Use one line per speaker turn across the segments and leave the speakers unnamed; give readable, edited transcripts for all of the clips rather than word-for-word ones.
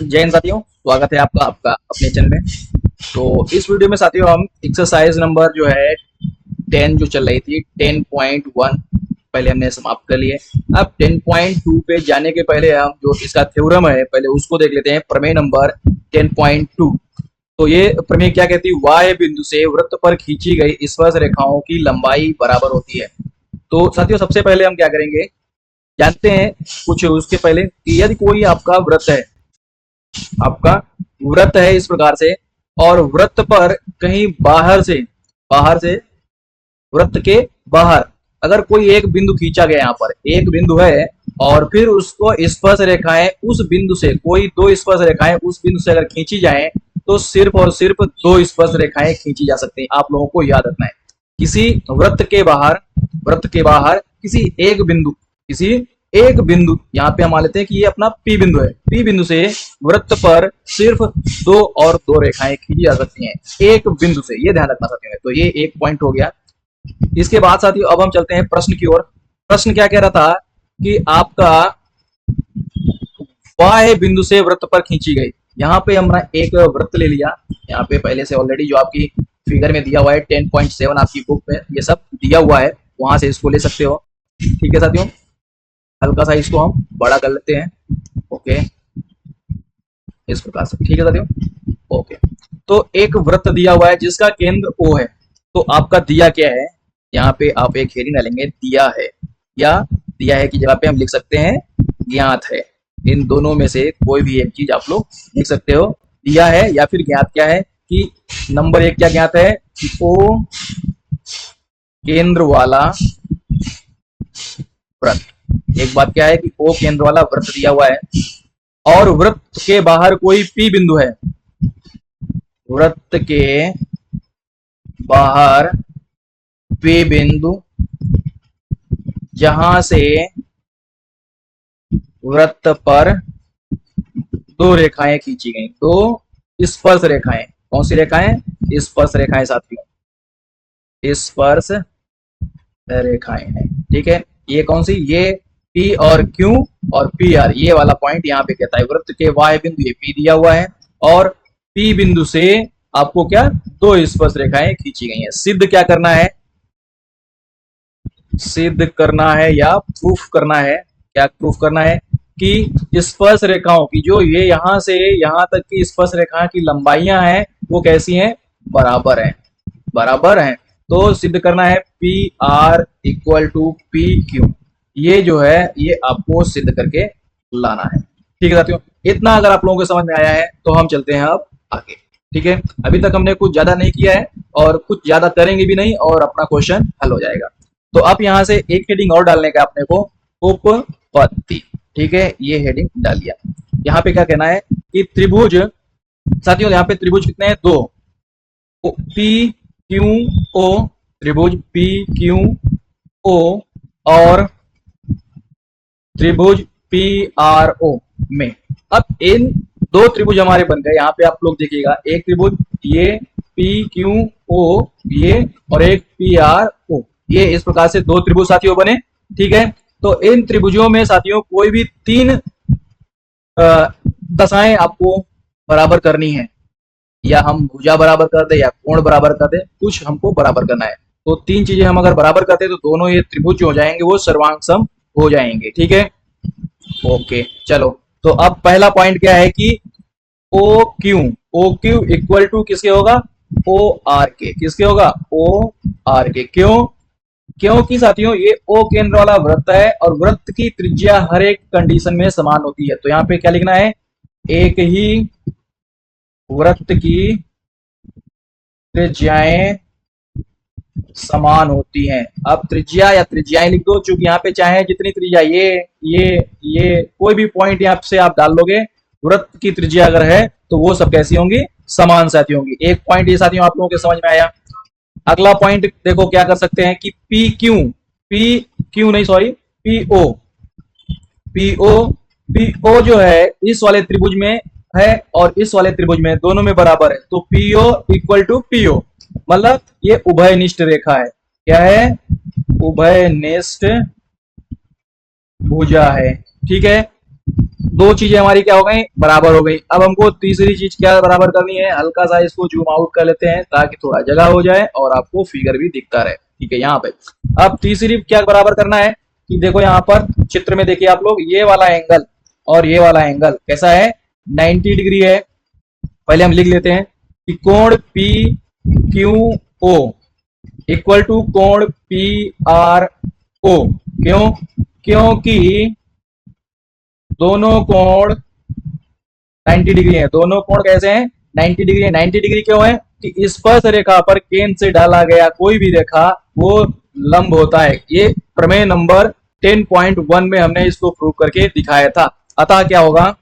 जय हिंद साथियों, स्वागत है आपका आपका अपने चैनल में। तो इस वीडियो में साथियों हम एक्सरसाइज नंबर जो है 10 जो चल रही थी 10.1 पहले हमने समाप्त कर लिए। अब 10.2 पे जाने के पहले हम जो इसका थ्योरम है पहले उसको देख लेते हैं। प्रमेय नंबर 10.2। तो ये प्रमेय क्या कहती है? वाय बिंदु से वृत्त पर खींची गई स्पर्श रेखाओं की लंबाई बराबर होती है। तो साथियों सबसे पहले हम क्या करेंगे, जानते हैं कुछ उसके पहले कि यदि कोई आपका वृत्त है, आपका वृत्त है इस प्रकार से, और वृत्त पर कहीं बाहर से वृत्त के बाहर अगर कोई एक बिंदु खींचा गया, यहाँ पर एक बिंदु है और फिर उसको स्पर्श रेखाएं उस बिंदु से, कोई दो स्पर्श रेखाएं उस बिंदु से अगर खींची जाएं तो सिर्फ और सिर्फ दो स्पर्श रेखाएं खींची जा सकती हैं। आप लोगों को याद रखना है, किसी वृत्त के बाहर किसी एक बिंदु यहाँ पे हम मान लेते हैं कि ये अपना P बिंदु है। P बिंदु से वृत्त पर सिर्फ दो रेखाएं खींची जा सकती हैं एक बिंदु से, ये ध्यान रखना साथियों। तो ये एक पॉइंट हो गया। इसके बाद साथियों अब हम चलते हैं प्रश्न की ओर। प्रश्न क्या कह रहा था कि आपका वाय बिंदु से वृत्त पर खींची गई, यहाँ पे हमने एक वृत्त ले लिया, यहाँ पे पहले से ऑलरेडी जो आपकी फिगर में दिया हुआ है 10.7 आपकी बुक में ये सब दिया हुआ है, वहां से इसको ले सकते हो। ठीक है साथियों, हल्का सा इसको हम बड़ा कर लेते हैं। ओके, इस प्रकार से। ठीक है साथियों, ओके। तो एक वृत्त दिया हुआ है जिसका केंद्र O है। तो आपका दिया क्या है, यहाँ पे आप एक हेडिंग डालेंगे दिया है, या दिया है की जगह पे हम लिख सकते हैं ज्ञात है। इन दोनों में से कोई भी एक चीज आप लोग लिख सकते हो, दिया है या फिर ज्ञात। क्या है कि नंबर एक क्या ज्ञात है कि O केंद्र वाला वृत्त। एक बात क्या है कि O केंद्र वाला वृत्त दिया हुआ है और वृत्त के बाहर कोई P बिंदु है, वृत्त के बाहर P बिंदु जहां से वृत्त पर दो रेखाएं खींची गई, दो स्पर्श रेखाएं। कौन सी रेखाएं? स्पर्श रेखाएं साथियों, स्पर्श रेखाएं हैं। ठीक है, ये कौन सी? ये P और Q और PR, ये वाला पॉइंट यहाँ पे कहता है वृत्त के वाय बिंदु, ये P दिया हुआ है और P बिंदु से आपको क्या दो स्पर्श रेखाएं खींची गई हैं। सिद्ध क्या करना है? सिद्ध करना है या प्रूफ करना है? क्या प्रूफ करना है कि स्पर्श रेखाओं की जो ये यहां से यहां तक की स्पर्श रेखा की लंबाइयां हैं वो कैसी हैं? बराबर हैं, बराबर हैं। तो सिद्ध करना है PR इक्वल टू PQ, ये जो है ये आपको सिद्ध करके लाना है। ठीक है साथियों, इतना अगर आप लोगों को समझ में आया है तो हम चलते हैं अब आगे। ठीक है, अभी तक हमने कुछ ज्यादा नहीं किया है और कुछ ज्यादा करेंगे भी नहीं और अपना क्वेश्चन हल हो जाएगा। तो अब यहाँ से एक हेडिंग और डालने का अपने को, उपपत्ति। ठीक है, ये हेडिंग डाल दिया। यहाँ पे क्या कहना है कि त्रिभुज, साथियों यहाँ पे त्रिभुज कितने हैं? दो, PQO, त्रिभुज PQO और त्रिभुज PRO में। अब इन दो त्रिभुज हमारे बन गए। यहाँ पे आप लोग देखिएगा, एक त्रिभुज ये PQO ये और एक PRO, ये इस प्रकार से दो त्रिभुज साथियों बने। ठीक है, तो इन त्रिभुजों में साथियों कोई भी तीन दशाएं आपको बराबर करनी है, या हम भुजा बराबर कर दे या कोण बराबर कर दे, कुछ हमको बराबर करना है। तो तीन चीजें हम अगर बराबर करते हैं तो दोनों ये त्रिभुज हो जाएंगे, वो सर्वांग सम हो जाएंगे। ठीक है, ओके चलो। तो अब पहला पॉइंट क्या है कि OQ इक्वल टू किसके होगा? ORK। किसके होगा? ORK। क्यों? क्योंकि साथियों ये O केंद्र वाला वृत्त है और वृत्त की त्रिज्या हर एक कंडीशन में समान होती है। तो यहाँ पे क्या लिखना है? एक ही वृत्त की त्रिज्याएं समान होती हैं। अब त्रिज्या या त्रिज्याएं लिख दो, चूंकि यहाँ पे चाहे जितनी त्रिज्या ये कोई भी पॉइंट यहाँ से आप डाल लोगे, वृत्त की त्रिज्या अगर है तो वो सब कैसी होंगी? समान साथी होंगी। एक पॉइंट ये साथियों आप लोगों के समझ में आया। अगला पॉइंट देखो क्या कर सकते हैं कि PO जो है इस वाले त्रिभुज में है और इस वाले त्रिभुज में, दोनों में बराबर है। तो PO इक्वल टू PO, मतलब ये उभयनिष्ठ रेखा है। क्या है? उभयनिष्ठ भुजा है। ठीक है, दो चीजें हमारी क्या हो गई, बराबर हो गई। अब हमको तीसरी चीज क्या बराबर करनी है, हल्का सा इसको जूम आउट कर लेते हैं ताकि थोड़ा जगह हो जाए और आपको फिगर भी दिखता रहे। ठीक है, यहाँ पे अब तीसरी क्या बराबर करना है कि देखो यहाँ पर चित्र में देखिए आप लोग, ये वाला एंगल और ये वाला एंगल कैसा है, 90 डिग्री है। पहले हम लिख लेते हैं कि कोण P Q O equal to कोण पी आर ओ। क्यों? क्योंकि दोनों कोण 90 डिग्री है। दोनों कोण कैसे हैं, 90 डिग्री है। 90 डिग्री क्यों है कि स्पर्श रेखा पर केंद्र से डाला गया कोई भी रेखा वो लंब होता है। ये प्रमेय नंबर 10.1 में हमने इसको प्रूव करके दिखाया था। अतः क्या होगा,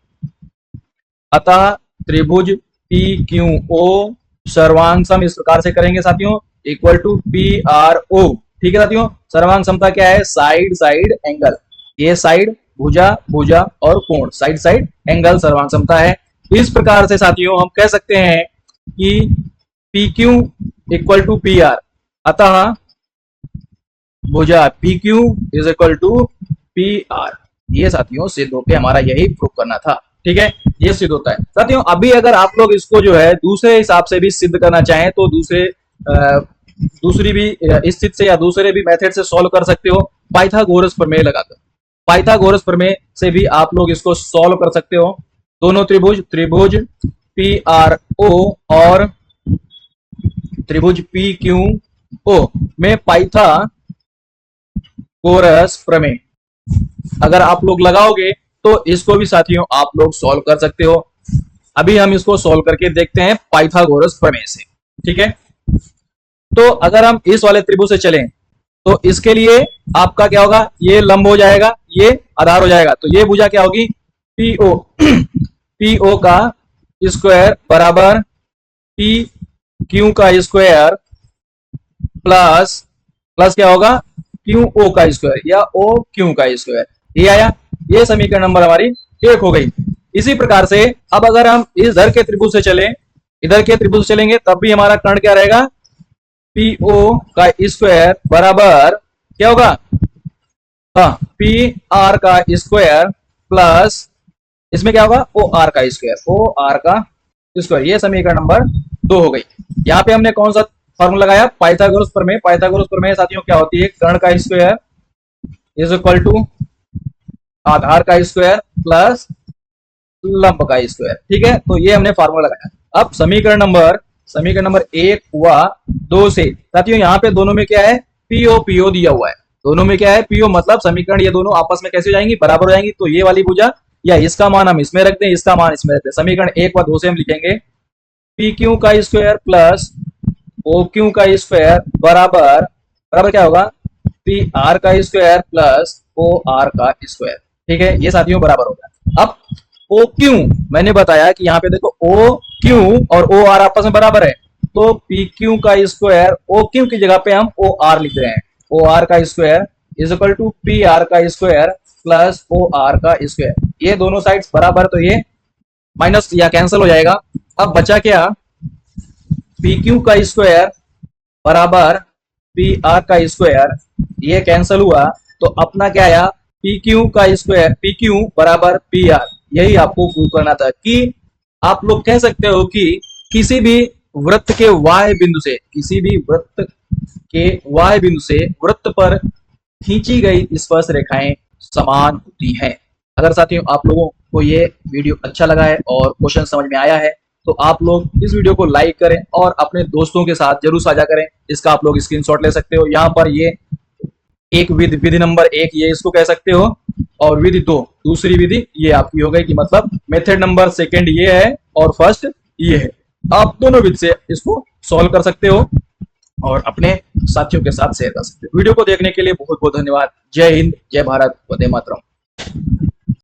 अतः त्रिभुज पी क्यू ओ सर्वांग सम इस प्रकार से करेंगे साथियों, equal to P R O. ठीक है साथियों, सर्वांग समता क्या है, साइड साइड एंगल। ये साइड भुजा भुजा और कोण, साइड साइड एंगल सर्वांग समता है। इस प्रकार से साथियों हम कह सकते हैं कि P Q equal to P R, अतः भुजा P Q is equal to P R. ये साथियों सिद्ध होके हमारा यही प्रूव करना था। ठीक है, ये सिद्ध होता है साथियों। अभी अगर आप लोग इसको जो है दूसरे हिसाब से भी सिद्ध करना चाहें तो दूसरी भी स्थिति से या दूसरे भी मेथड से सॉल्व कर सकते हो, पाइथागोरस प्रमेय लगाकर। पाइथागोरस प्रमेय से भी आप लोग इसको सॉल्व कर सकते हो। दोनों त्रिभुज पी आर ओ और त्रिभुज पी क्यू ओ में पाइथागोरस प्रमेय अगर आप लोग लगाओगे तो इसको भी साथियों आप लोग सॉल्व कर सकते हो। अभी हम इसको सॉल्व करके देखते हैं पाइथागोरस प्रमेय से। ठीक है, तो अगर हम इस वाले त्रिभुज से चलें तो इसके लिए आपका क्या होगा, ये लंब हो जाएगा, ये आधार हो जाएगा। तो ये भुजा क्या होगी, पीओ पीओ का स्क्वायर बराबर पी क्यू का स्क्वायर प्लस क्या होगा, क्यू ओ का स्क्वायर या ओ क्यू का स्क्वायर। ये आया, ये समीकरण नंबर हमारी 1 हो गई। इसी प्रकार से अब अगर हम इधर के त्रिभुज से चलें, इधर के त्रिभुज से चलेंगे तब भी हमारा कर्ण क्या रहेगा, पीओ का स्क्वायर बराबर क्या होगा, हाँ पी आर का स्क्वायर प्लस इसमें क्या होगा, ओ आर का स्क्वायर, ओ आर का स्क्वायर। ये समीकरण नंबर 2 हो गई। यहाँ पे हमने कौन सा फॉर्मूला लगाया, पाइथागोरस प्रमेय। पाइथागोरस प्रमेय साथियों क्या होती है, कर्ण का स्क्वायर इज इक्वल टू आधार का स्क्वायर प्लस लंब का स्क्वायर। ठीक है, तो ये हमने फार्मूला लगाया। अब समीकरण नंबर 1 हुआ 2 से साथियों, यहाँ पे दोनों में क्या है, पीओ पीओ दिया हुआ है। दोनों में क्या है, पीओ मतलब समीकरण ये दोनों आपस में कैसे हो जाएंगी, बराबर हो जाएंगी। तो ये वाली भुजा या इसका मान हम इसमें रख दें, इसका मान इसमें रख दें। समीकरण 1 व 2 से हम लिखेंगे पी क्यू का स्क्वायर प्लस ओ क्यू का स्क्वायर बराबर क्या होगा, पी आर का स्क्वायर प्लस ओ आर का स्क्वायर। ठीक है, ये साथियों बराबर होगा। अब ओ क्यू मैंने बताया कि यहाँ पे देखो ओ क्यू और ओ आर आपस में बराबर है, तो पी क्यू का स्क्वायर ओ क्यू की जगह पे हम ओ आर लिख रहे हैं। ओ आर का square is equal to P R का स्क्वायर प्लस ओ आर का स्क्वायर। ये दोनों साइड्स बराबर, तो ये माइनस या कैंसिल हो जाएगा। अब बचा क्या, पी क्यू का स्क्वायर बराबर पी आर का स्क्वायर, ये कैंसिल हुआ तो अपना क्या आया, पी क्यू का स्क्वायर, पी क्यू बराबर पी आर। यही आपको प्रूव करना था कि आप लोग कह सकते हो कि किसी भी वृत्त के वाय बिंदु से, किसी भी वृत्त के वाय बिंदु से वृत्त पर खींची गई स्पर्श रेखाएं समान होती हैं। अगर साथियों आप लोगों को ये वीडियो अच्छा लगा है और क्वेश्चन समझ में आया है तो आप लोग इस वीडियो को लाइक करें और अपने दोस्तों के साथ जरूर साझा करें। इसका आप लोग स्क्रीनशॉट ले सकते हो। यहाँ पर ये एक विधि नंबर 1 ये इसको कह सकते हो, और विधि 2 दूसरी विधि ये आपकी हो गई कि मतलब मेथड नंबर 2 ये है और फर्स्ट ये है। आप दोनों विधि से इसको सॉल्व कर सकते हो और अपने साथियों के साथ शेयर कर सकते हो। वीडियो को देखने के लिए बहुत बहुत धन्यवाद। जय हिंद, जय भारत, वंदे मातरम।